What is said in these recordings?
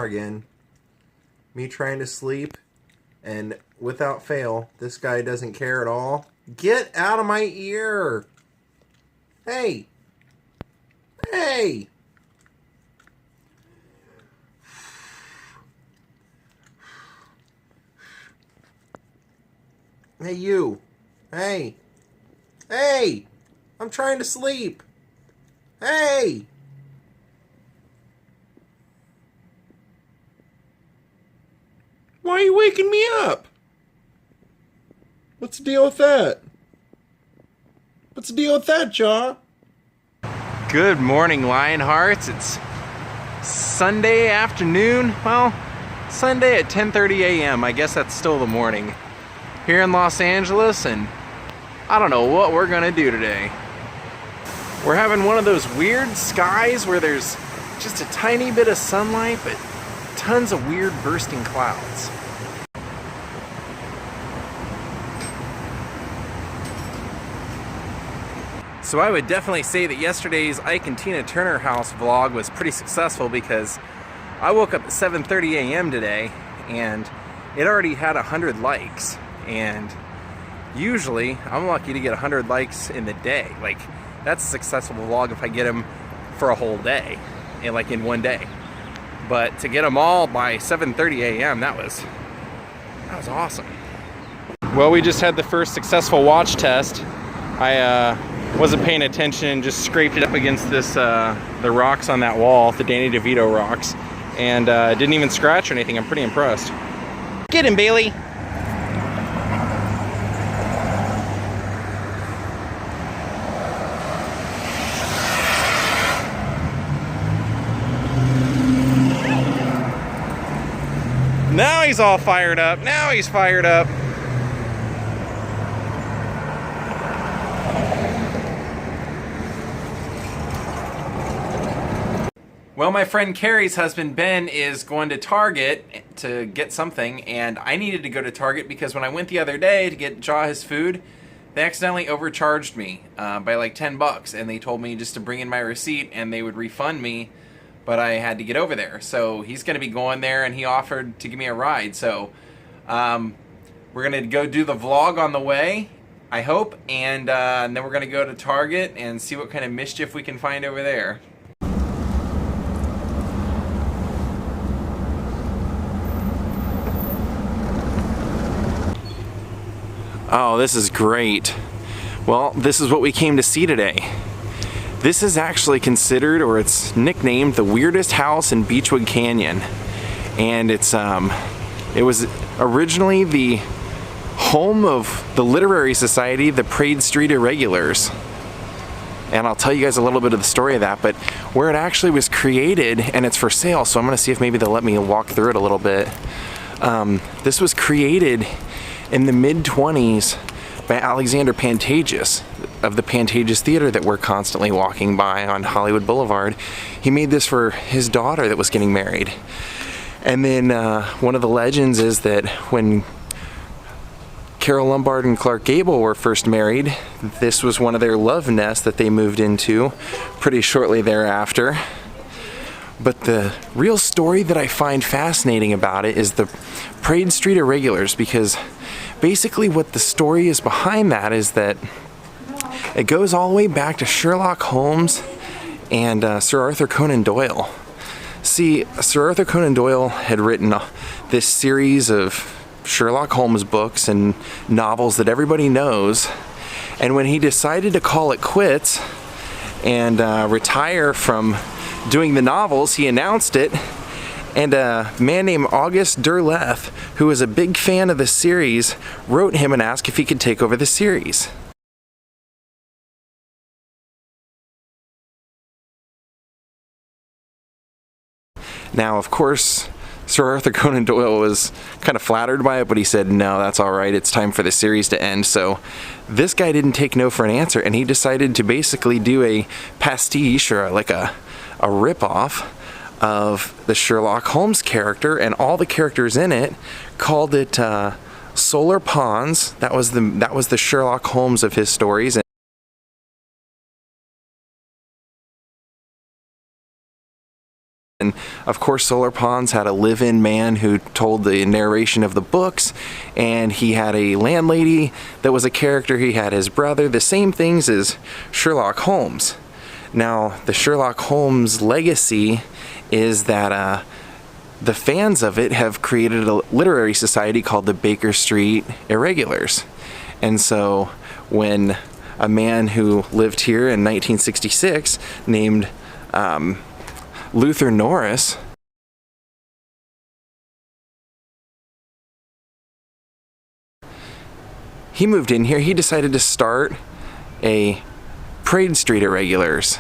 again. Me trying to sleep, and without fail, this guy doesn't care at all. Get out of my ear! Hey! Hey! Hey, you! Hey! Hey! I'm trying to sleep! Hey! Why are you waking me up? What's the deal with that? What's the deal with that, Jaw? Good morning, Lionhearts. It's Sunday afternoon. Well, Sunday at 10:30 a.m. I guess that's still the morning. Here in Los Angeles, and I don't know what we're gonna do today. We're having one of those weird skies where there's just a tiny bit of sunlight, but tons of weird bursting clouds. So I would definitely say that yesterday's Ike and Tina Turner house vlog was pretty successful, because I woke up at 7:30 a.m. today and it already had 100 likes. And usually I'm lucky to get 100 likes in the day. Like, that's a successful vlog if I get them for a whole day, and like in one day. But to get them all by 7:30 a.m. that was awesome. Well, we just had the first successful watch test. I wasn't paying attention and just scraped it up against this the rocks on that wall, the Danny DeVito rocks, and didn't even scratch or anything. I'm pretty impressed. Get him, Bailey. Now he's all fired up. Now he's fired up. Well, my friend Carrie's husband Ben is going to Target to get something, and I needed to go to Target because when I went the other day to get Jaw his food, they accidentally overcharged me by like 10 bucks, and they told me just to bring in my receipt and they would refund me, but I had to get over there. So he's going to be going there, and he offered to give me a ride. So we're going to go do the vlog on the way, I hope, and then we're going to go to Target and see what kind of mischief we can find over there. Oh, this is great. Well, this is what we came to see today. This is actually considered, or it's nicknamed, the weirdest house in Beechwood Canyon. And it was originally the home of the literary society, the Parade Street Irregulars. And I'll tell you guys a little bit of the story of that, but where it actually was created, and it's for sale, so I'm gonna see if maybe they'll let me walk through it a little bit. This was created in the mid-20s by Alexander Pantages of the Pantages Theater that we're constantly walking by on Hollywood Boulevard. He made this for his daughter that was getting married. And then one of the legends is that when Carol Lombard and Clark Gable were first married, this was one of their love nests that they moved into pretty shortly thereafter. But the real story that I find fascinating about it is the Parade Street Irregulars, because basically what the story is behind that is that it goes all the way back to Sherlock Holmes and Sir Arthur Conan Doyle. See, Sir Arthur Conan Doyle had written this series of Sherlock Holmes books and novels that everybody knows, and when he decided to call it quits and retire from doing the novels, he announced it, and a man named Auguste Derleth, who was a big fan of the series, wrote him and asked if he could take over the series. Now, of course, Sir Arthur Conan Doyle was kind of flattered by it, but he said, no, that's all right, it's time for the series to end. So this guy didn't take no for an answer, and he decided to basically do a pastiche, or like a rip-off of the Sherlock Holmes character, and all the characters in it, called it Solar Pons. That was the Sherlock Holmes of his stories. And of course, Solar Ponds had a live-in man who told the narration of the books, and he had a landlady that was a character. He had his brother, the same things as Sherlock Holmes. Now, the Sherlock Holmes legacy is that the fans of it have created a literary society called the Baker Street Irregulars. And so when a man who lived here in 1966 named Luther Norris he moved in here, he decided to start a Parade Street Irregulars.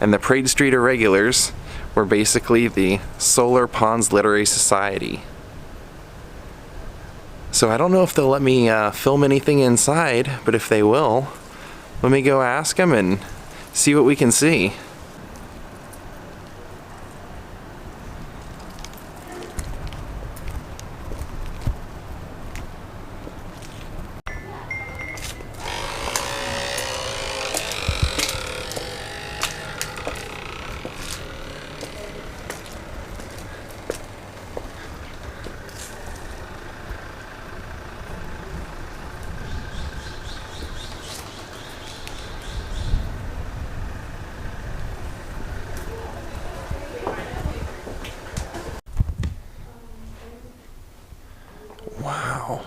And the Parade Street Irregulars were basically the Solar Ponds Literary Society. So I don't know if they'll let me film anything inside, but if they will, let me go ask them and see what we can see. Wow,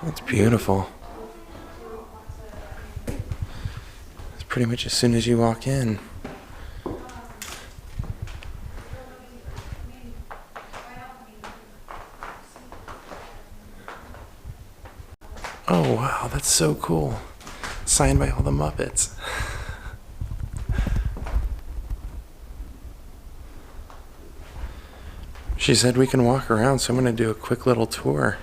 that's beautiful. It's pretty much as soon as you walk in. Oh wow, that's so cool. Signed by all the Muppets. She said we can walk around, so I'm going to do a quick little tour.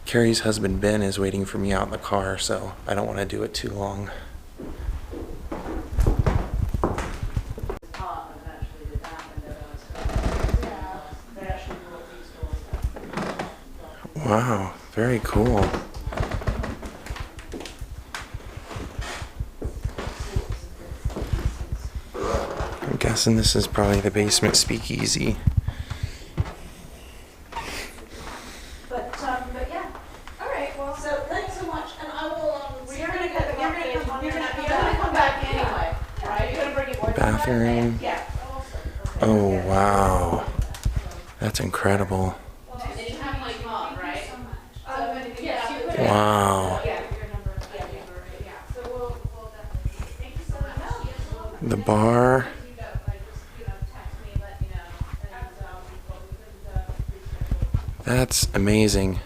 Carrie's husband Ben is waiting for me out in the car, so I don't want to do it too long. Wow, very cool. I'm guessing this is probably the basement speakeasy. But yeah. All right. Well, so thanks so much, and I will. You're gonna come back anyway, right? You're gonna bring your boyfriend Bathroom. back? Yeah. Oh wow, that's incredible. Wow. The bar. That's amazing.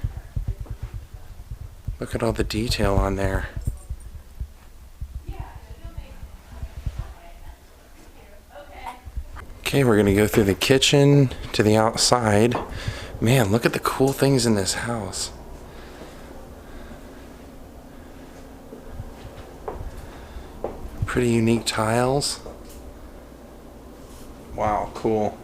Look at all the detail on there. Okay, we're gonna go through the kitchen to the outside. Man, look at the cool things in this house. Pretty unique tiles. Wow, cool.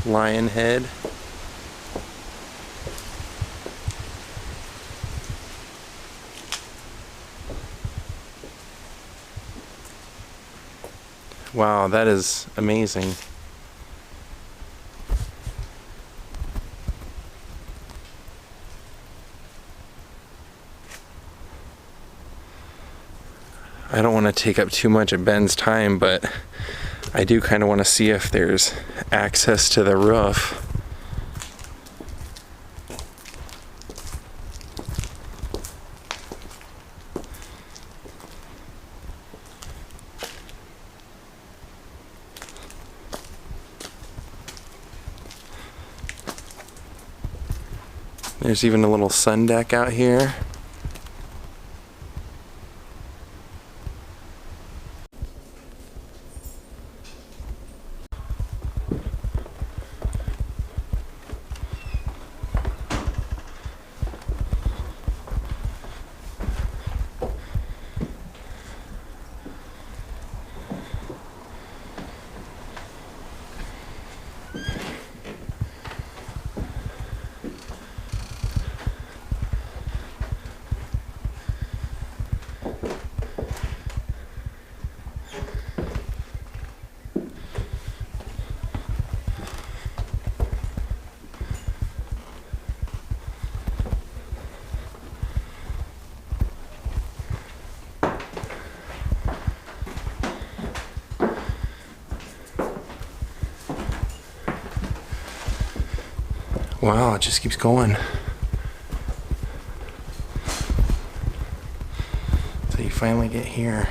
Lion head. Wow, that is amazing. I don't want to take up too much of Ben's time, but I do kind of want to see if there's access to the roof. There's even a little sun deck out here. Wow, it just keeps going. Until you finally get here.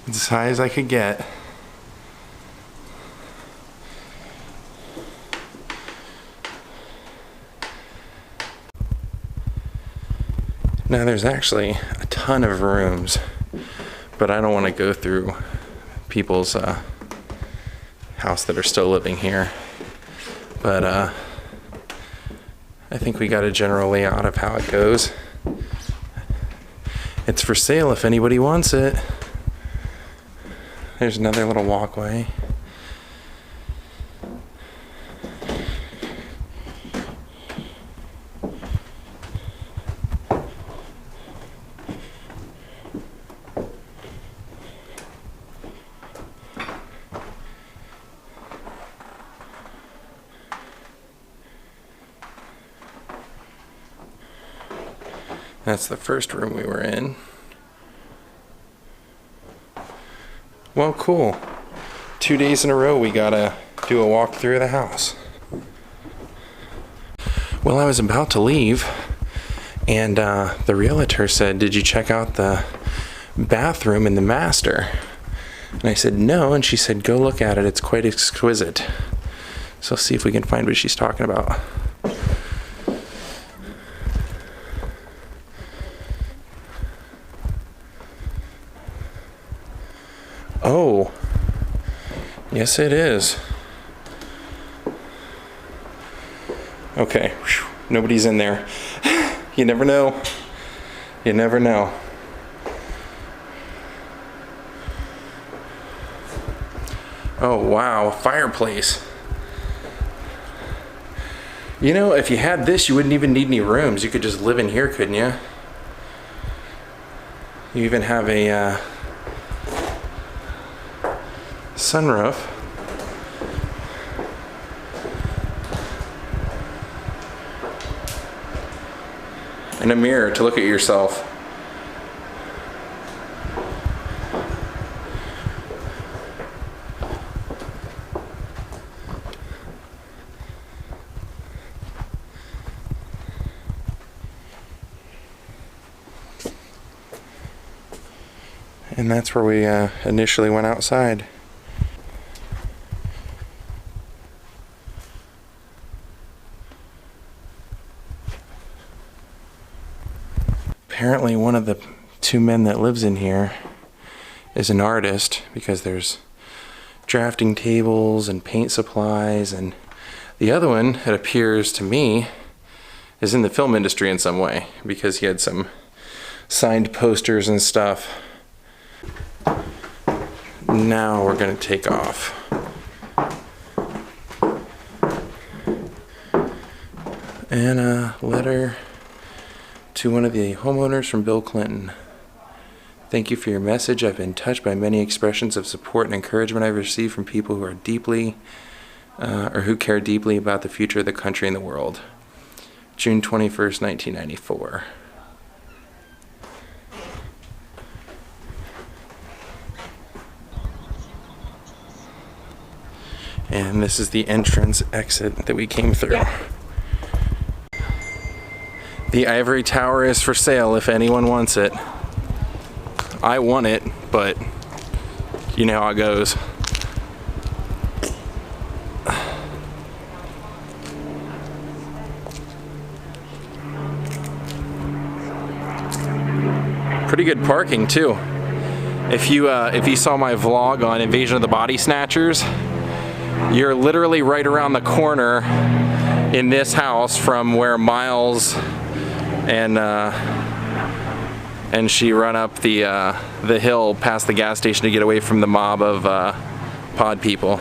It's as high as I could get. Now there's actually a ton of rooms, but I don't want to go through people's house that are still living here. But I think we got a general layout of how it goes. It's for sale if anybody wants it. There's another little walkway. That's the first room we were in. Well, cool. 2 days in a row we gotta do a walk through the house. Well, I was about to leave and the realtor said, "Did you check out the bathroom in the master?" And I said, "No," and she said, "Go look at it, it's quite exquisite." So let's see if we can find what she's talking about. Oh, yes it is. Okay, whew, nobody's in there. You never know. You never know. Oh wow, a fireplace. You know, if you had this, you wouldn't even need any rooms. You could just live in here, couldn't you? You even have a sunroof. And a mirror to look at yourself. And that's where we initially went outside. Apparently one of the two men that lives in here is an artist, because there's drafting tables and paint supplies, and the other one, it appears to me, is in the film industry in some way, because he had some signed posters and stuff. Now we're gonna take off. And a letter to one of the homeowners from Bill Clinton. Thank you for your message. I've been touched by many expressions of support and encouragement I've received from people who are deeply, or who care deeply about the future of the country and the world. June 21st, 1994. And this is the entrance exit that we came through. Yeah. The ivory tower is for sale if anyone wants it. I want it, but you know how it goes. Pretty good parking too. If you saw my vlog on Invasion of the Body Snatchers, you're literally right around the corner in this house from where Miles and she run up the hill past the gas station to get away from the mob of pod people.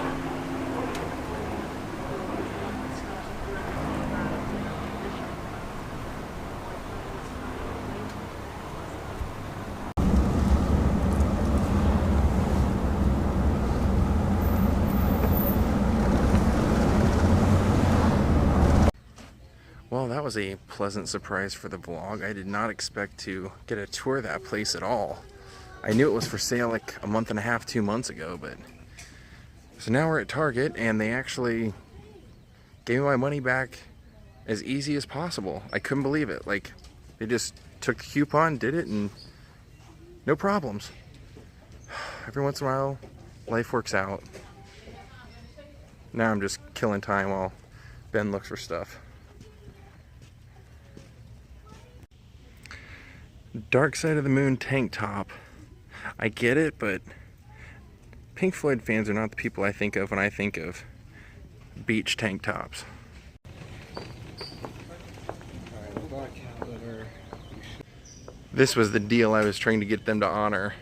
Well, that was a pleasant surprise for the vlog. I did not expect to get a tour of that place at all. I knew it was for sale like a month and a half, 2 months ago, but... So now we're at Target, and they actually gave me my money back as easy as possible. I couldn't believe it. Like, they just took the coupon, did it, and no problems. Every once in a while, life works out. Now I'm just killing time while Ben looks for stuff. Dark Side of the Moon tank top. I get it, but Pink Floyd fans are not the people I think of when I think of beach tank tops. This was the deal I was trying to get them to honor.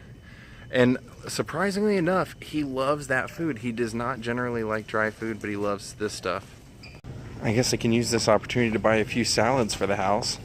And surprisingly enough, he loves that food. He does not generally like dry food, but he loves this stuff. I guess I can use this opportunity to buy a few salads for the house.